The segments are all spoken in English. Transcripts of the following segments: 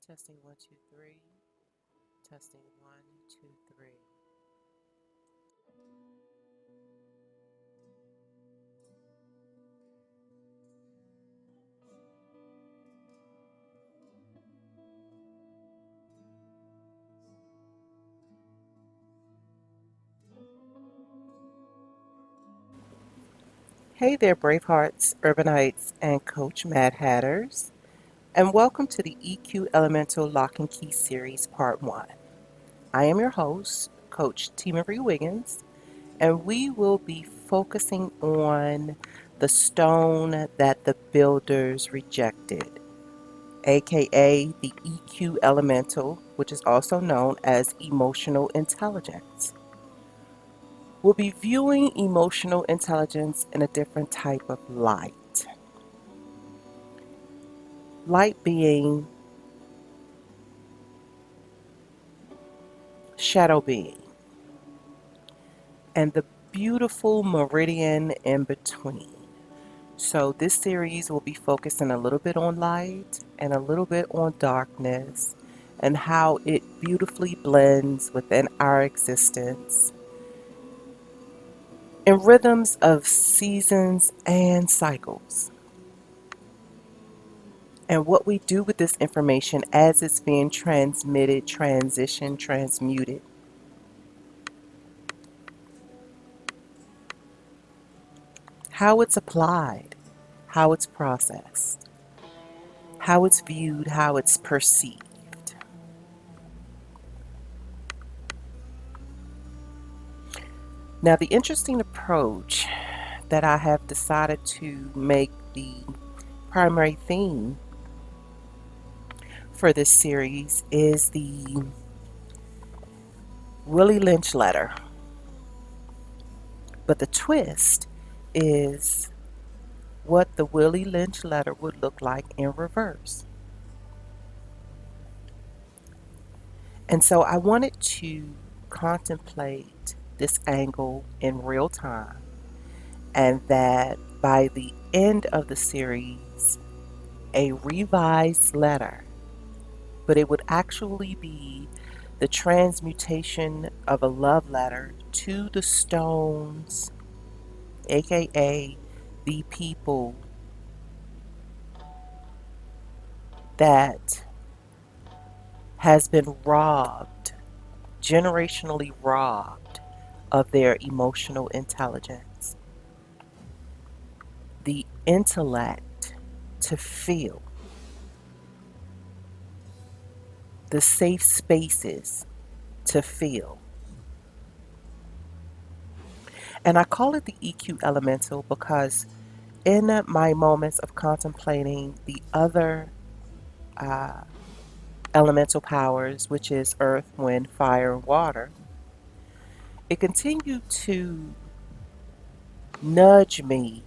Testing one, two, three. Testing one, two, three. Hey there, Bravehearts, Urbanites, and Coach Mad Hatters, and welcome to the EQ Elemental Lock and Key Series Part 1. I am your host, Coach T. Marie Wiggins, and we will be focusing on the stone that the builders rejected, aka the EQ Elemental, which is also known as emotional intelligence. We'll be viewing emotional intelligence in a different type of light. Light being shadow being, and the beautiful meridian in between. So, this series will be focusing a little bit on light and a little bit on darkness and how it beautifully blends within our existence in rhythms of seasons and cycles. And what we do with this information as it's being transmitted, transitioned, transmuted. How it's applied, how it's processed, how it's viewed, how it's perceived. Now, the interesting approach that I have decided to make the primary theme for this series is the Willie Lynch letter. But the twist is what the Willie Lynch letter would look like in reverse. And so I wanted to contemplate this angle in real time, and that by the end of the series, a revised letter, but it would actually be the transmutation of a love letter to the stones, aka the people that has been robbed, generationally robbed of their emotional intelligence, the intellect to feel, the safe spaces to feel. And I call it the EQ elemental because in my moments of contemplating the other uh, elemental powers, which is earth, wind, fire, and water, it continued to nudge me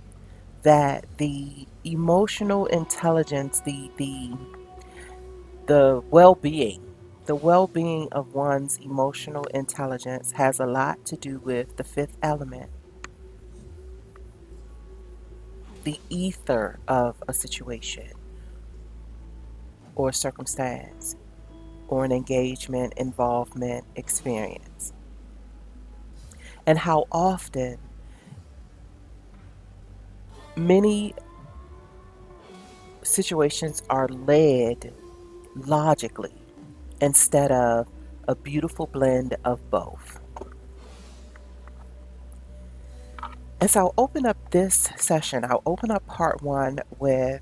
that the emotional intelligence, the well-being, the well-being of one's emotional intelligence has a lot to do with the fifth element, the ether of a situation or circumstance or an engagement, involvement, experience. And how often many situations are led logically instead of a beautiful blend of both. And so I'll open up this session. I'll open up part one with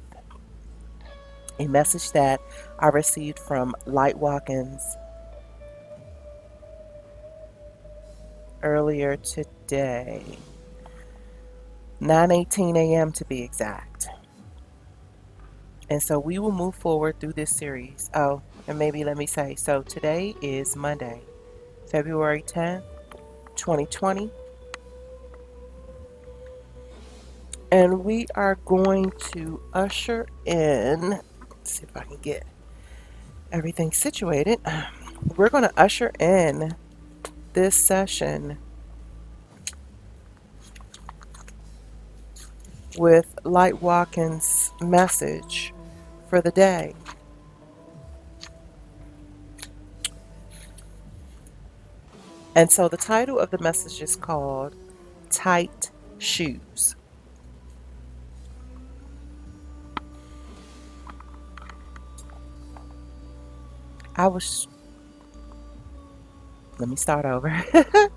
a message that I received from Light Watkins earlier today, 9:18 a.m. to be exact. And so we will move forward through this series. Oh, and maybe let me say, so today is Monday, February 10th, 2020. And we are going to usher in, let's see if I can get everything situated. We're going to usher in this session with Light Watkins' message for the day. And so the title of the message is called Tight Shoes. I was, let me start over. I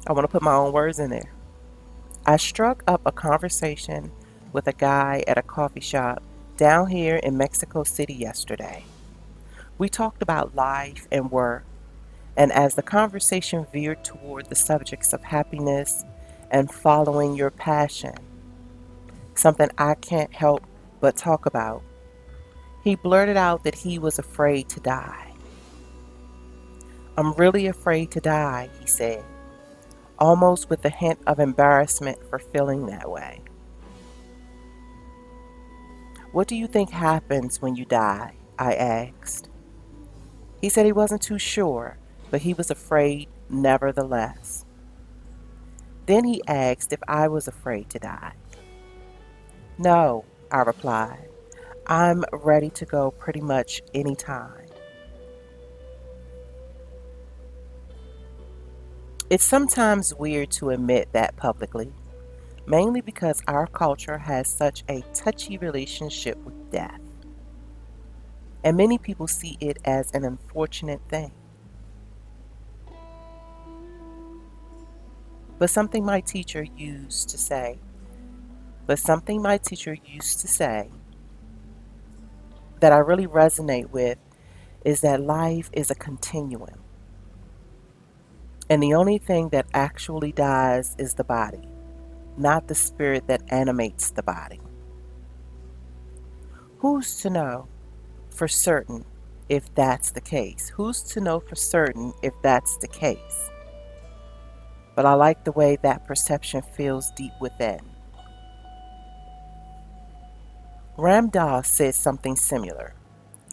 want to put my own words in there. I struck up a conversation with a guy at a coffee shop down here in Mexico City yesterday. We talked about life and work, and as the conversation veered toward the subjects of happiness and following your passion, something I can't help but talk about, he blurted out that he was afraid to die. I'm really afraid to die, he said, almost with a hint of embarrassment for feeling that way. What do you think happens when you die? I asked. He said he wasn't too sure, but he was afraid nevertheless. Then he asked if I was afraid to die. No, I replied. I'm ready to go pretty much any time. It's sometimes weird to admit that publicly, mainly because our culture has such a touchy relationship with death, and many people see it as an unfortunate thing. But something my teacher used to say, but something my teacher used to say that I really resonate with is that life is a continuum. And the only thing that actually dies is the body, not the spirit that animates the body. Who's to know for certain if that's the case? Who's to know for certain if that's the case? But I like the way that perception feels deep within. Ram Dass said something similar.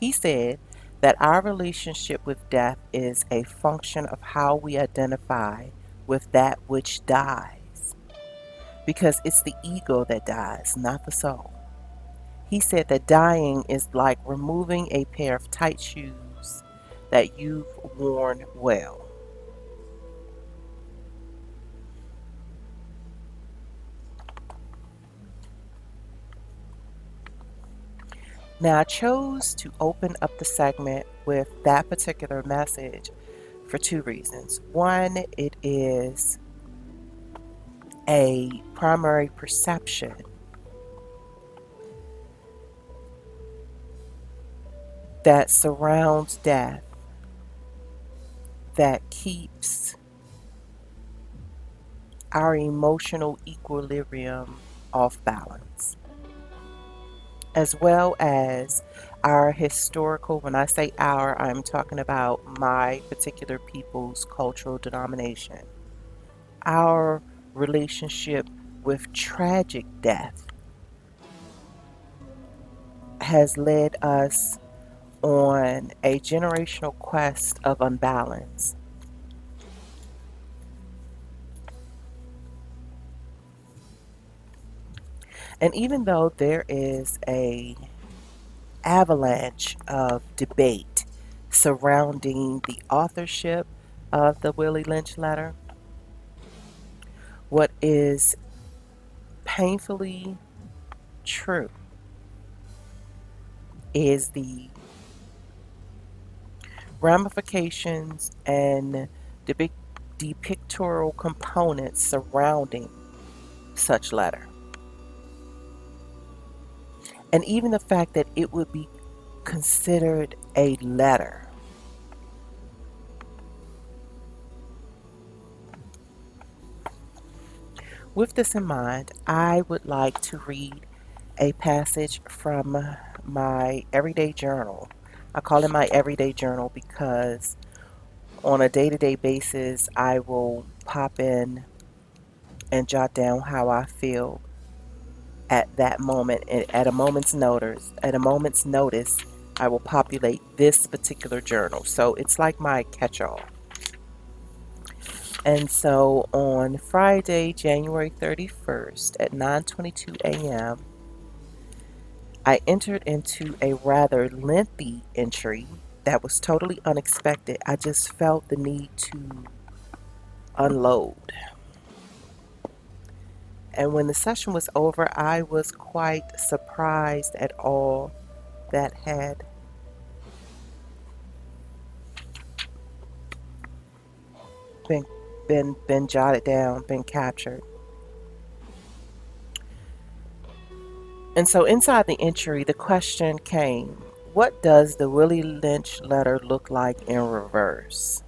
He said that our relationship with death is a function of how we identify with that which dies, because it's the ego that dies, not the soul. He said that dying is like removing a pair of tight shoes that you've worn well. Now, I chose to open up the segment with that particular message for two reasons. One, it is a primary perception that surrounds death that keeps our emotional equilibrium off balance, as well as our historical, when I say our, I'm talking about my particular people's cultural denomination, our relationship with tragic death has led us on a generational quest of unbalance. And even though there is a avalanche of debate surrounding the authorship of the Willie Lynch letter, what is painfully true is the ramifications and the pictorial components surrounding such letter. And even the fact that it would be considered a letter. With this in mind, I would like to read a passage from my everyday journal. I call it my everyday journal because on a day to day basis, I will pop in and jot down how I feel at that moment. And at a moment's notice, I will populate this particular journal. So it's like my catch all. And so on Friday, January 31st at 9:22 a.m., I entered into a rather lengthy entry that was totally unexpected. I just felt the need to unload. And when the session was over, I was quite surprised at all that had been been jotted down, been captured. And so inside the entry, the question came, what does the Willie Lynch letter look like in reverse?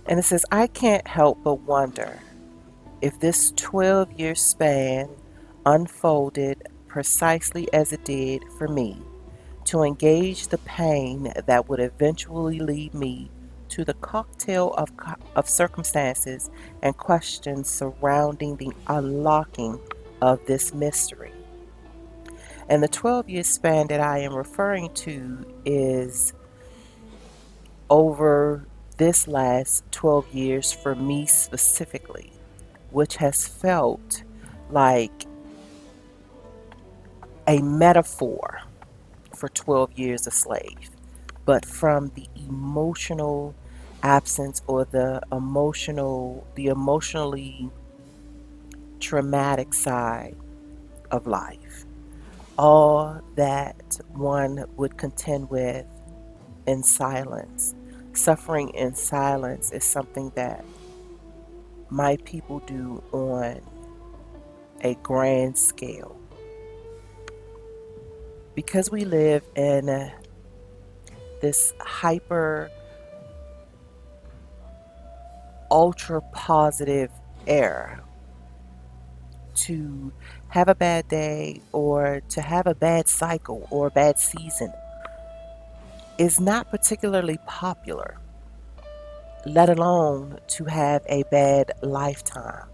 And it says, I can't help but wonder if this 12-year span unfolded precisely as it did for me, to engage the pain that would eventually lead me to the cocktail of circumstances and questions surrounding the unlocking of this mystery. And the 12-year span that I am referring to is over this last 12 years for me specifically, which has felt like a metaphor for 12 years a slave, but from the emotional absence or the emotionally traumatic side of life. All that one would contend with in silence. Suffering in silence is something that my people do on a grand scale. Because we live in this hyper ultra positive era, to have a bad day or to have a bad cycle or a bad season is not particularly popular, let alone to have a bad lifetime.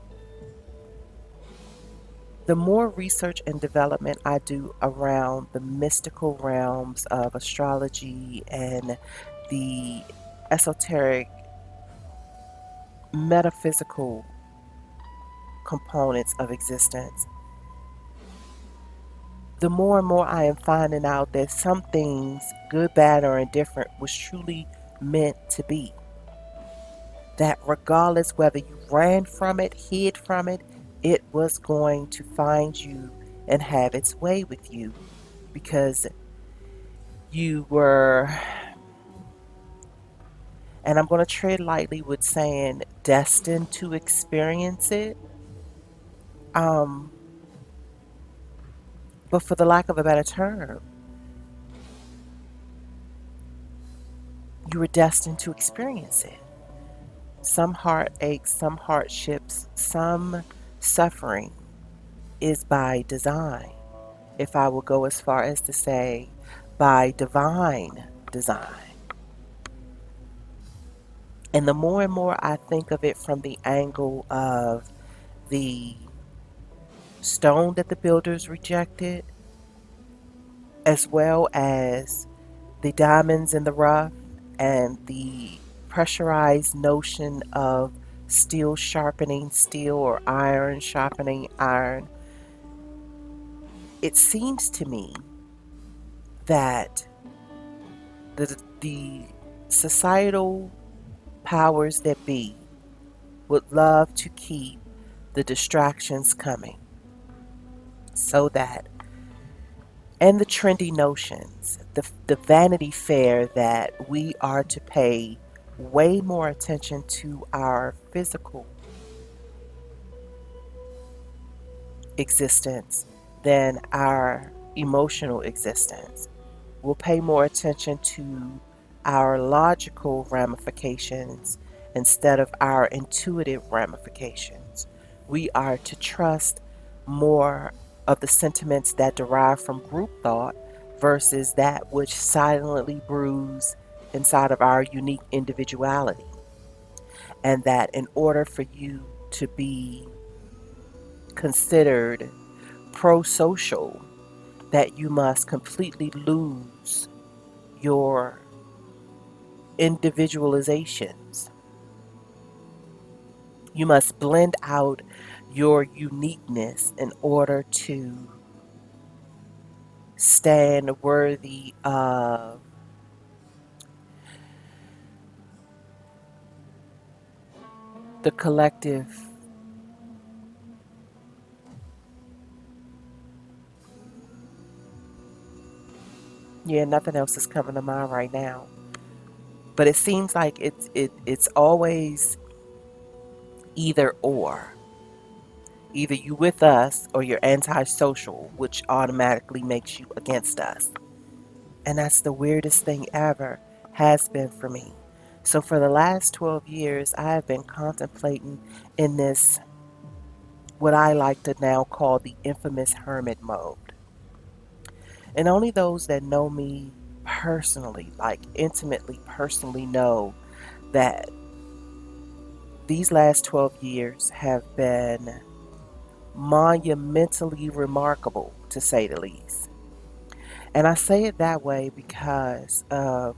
The more research and development I do around the mystical realms of astrology and the esoteric metaphysical components of existence, the more and more I am finding out that some things, good, bad, or indifferent, was truly meant to be. That regardless whether you ran from it, hid from it, it was going to find you and have its way with you because you were, and I'm going to tread lightly with saying destined to experience it. Um, but for the lack of a better term, you were destined to experience it. Some heartaches, some hardships, some suffering is by design. If I will go as far as to say, by divine design. And the more and more I think of it from the angle of the stone that the builders rejected, as well as the diamonds in the rough and the pressurized notion of steel sharpening steel or iron sharpening iron, it seems to me that the societal powers that be would love to keep the distractions coming so that, and the trendy notions, the vanity fair that we are to pay way more attention to our physical existence than our emotional existence. We'll pay more attention to our logical ramifications instead of our intuitive ramifications. We are to trust more of the sentiments that derive from group thought versus that which silently brews inside of our unique individuality. And that in order for you to be considered pro social, that you must completely lose your individualizations. You must blend out your uniqueness in order to stand worthy of the collective, yeah, nothing else is coming to mind right now. But it seems like it's always either or. Either you with us or you're antisocial, which automatically makes you against us. And that's the weirdest thing ever, has been for me. So for the last 12 years, I have been contemplating in this, what I like to now call the infamous hermit mode. And only those that know me personally, like intimately personally, know that these last 12 years have been monumentally remarkable, to say the least. And I say it that way because of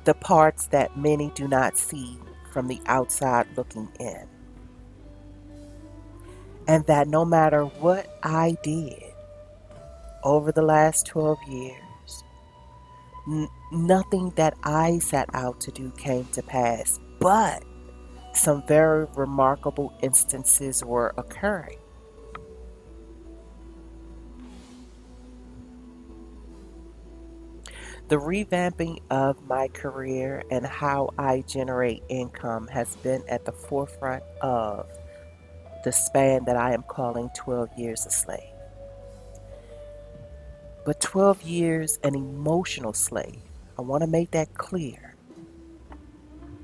the parts that many do not see from the outside looking in. And that no matter what I did over the last 12 years, nothing that I set out to do came to pass, but some very remarkable instances were occurring. The revamping of my career and how I generate income has been at the forefront of the span that I am calling 12 years a slave. But 12 years an emotional slave. I want to make that clear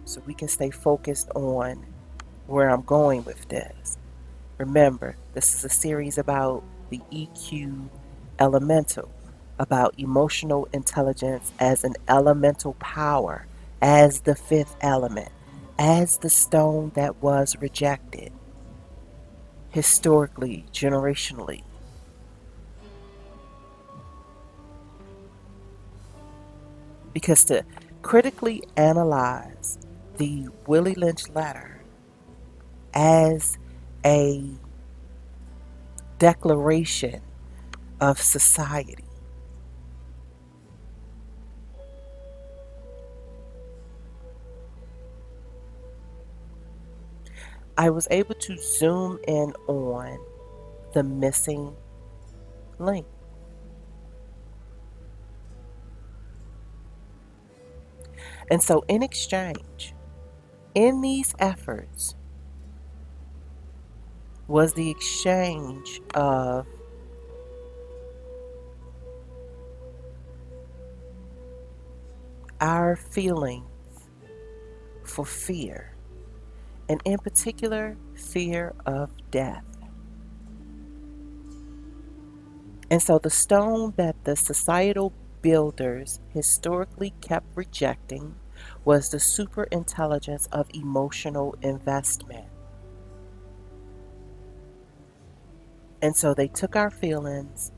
so we can stay focused on where I'm going with this. Remember, this is a series about the EQ elemental, about emotional intelligence as an elemental power, as the fifth element, as the stone that was rejected, historically, generationally. Because to critically analyze the Willie Lynch letter as a declaration of society, I was able to zoom in on the missing link. And so, in exchange, in these efforts, was the exchange of our feeling for fear, and in particular, fear of death. And so, the stone that the societal builders historically kept rejecting was the superintelligence of emotional investment. And so, they took our feelings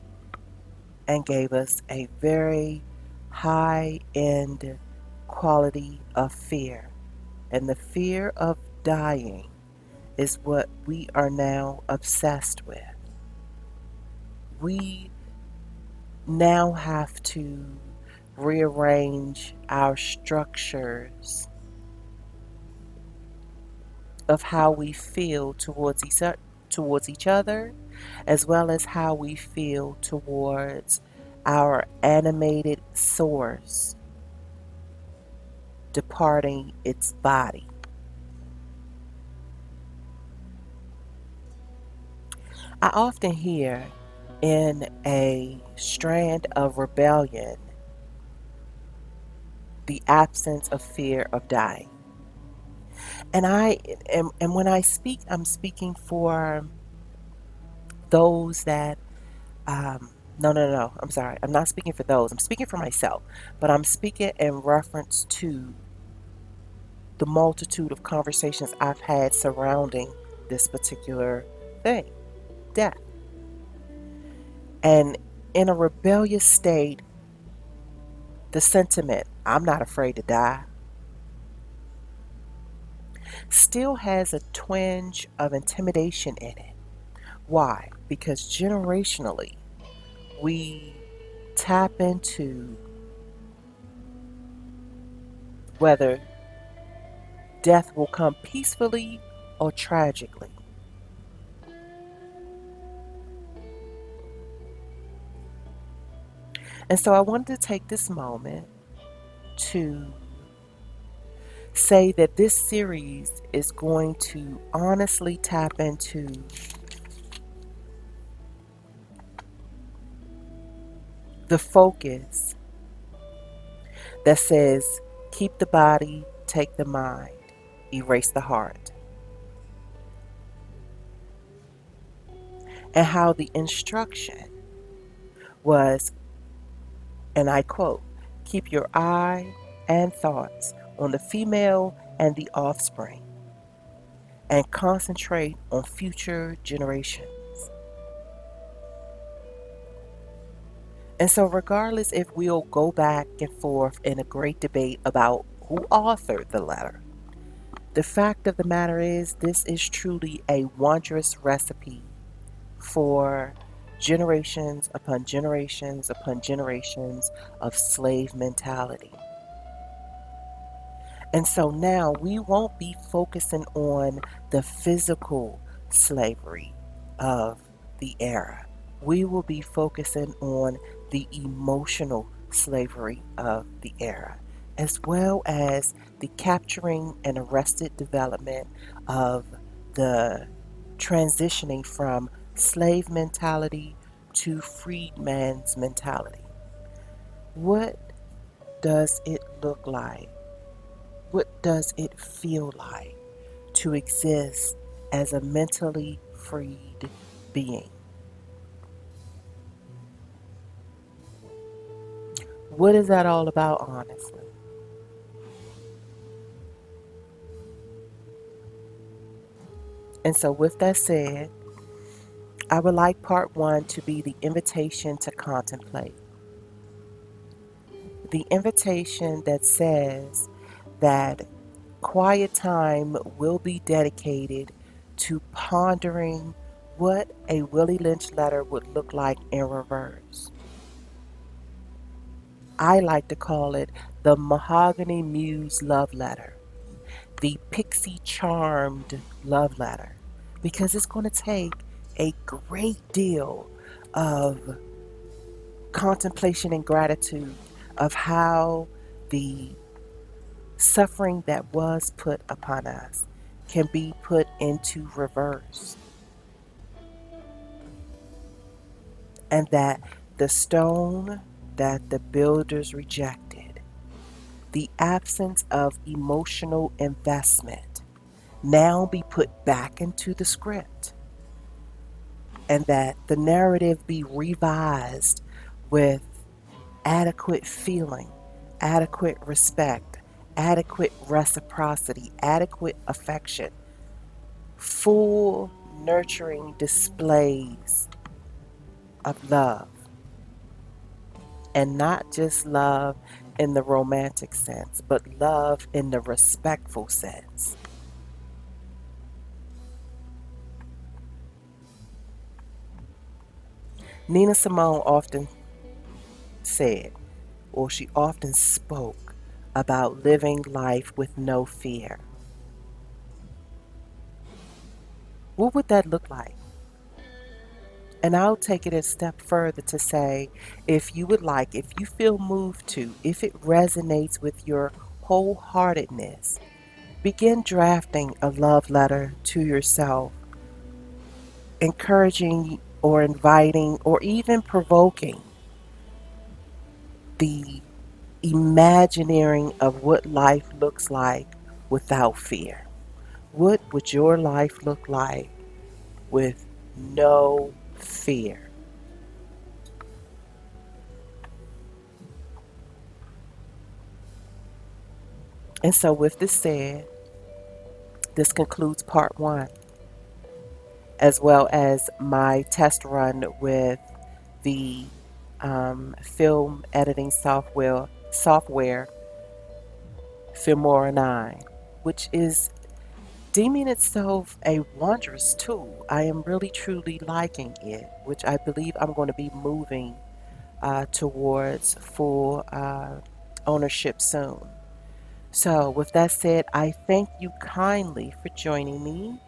and gave us a very high end quality of fear. And the fear of dying is what we are now obsessed with. We now have to rearrange our structures of how we feel towards each other, as well as how we feel towards our animated source departing its body. I often hear in a strand of rebellion the absence of fear of dying. And when I speak, I'm speaking for those that no, I'm sorry. I'm not speaking for those. I'm speaking for myself, but I'm speaking in reference to the multitude of conversations I've had surrounding this particular thing, death. And in a rebellious state, the sentiment, I'm not afraid to die, still has a twinge of intimidation in it. Why? Because generationally, we tap into whether death will come peacefully or tragically. And so I wanted to take this moment to say that this series is going to honestly tap into the focus that says, keep the body, take the mind, erase the heart, and how the instruction was, and I quote, keep your eye and thoughts on the female and the offspring, and concentrate on future generations. And so, regardless if we'll go back and forth in a great debate about who authored the letter, the fact of the matter is, this is truly a wondrous recipe for generations upon generations upon generations of slave mentality. And so now we won't be focusing on the physical slavery of the era. We will be focusing on the emotional slavery of the era, as well as the capturing and arrested development of the transitioning from slave mentality to freedman's mentality. What does it look like? What does it feel like to exist as a mentally freed being? What is that all about, honestly? And so, with that said, I would like part one to be the invitation to contemplate, the invitation that says that quiet time will be dedicated to pondering what a Willie Lynch letter would look like in reverse. I like to call it the Mahogany Muse love letter, the Pixie Charmed love letter, because it's going to take a great deal of contemplation and gratitude of how the suffering that was put upon us can be put into reverse, and that the stone that the builders rejected, the absence of emotional investment, now be put back into the script, and that the narrative be revised with adequate feeling, adequate respect, adequate reciprocity, adequate affection, full nurturing displays of love, and not just love in the romantic sense, but love in the respectful sense. Nina Simone often said, or she often spoke about living life with no fear. What would that look like? And I'll take it a step further to say, if you would like, if you feel moved to, if it resonates with your wholeheartedness, begin drafting a love letter to yourself, encouraging or inviting or even provoking the imagineering of what life looks like without fear. What would your life look like with no fear? And so, with this said, this concludes part one, as well as my test run with the film editing software Filmora 9, which is deeming itself a wondrous tool. I am really truly liking it, which I believe I'm going to be moving towards full ownership soon. So, with that said, I thank you kindly for joining me.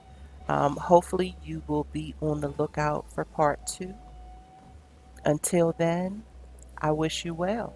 Hopefully, you will be on the lookout for part two. Until then, I wish you well.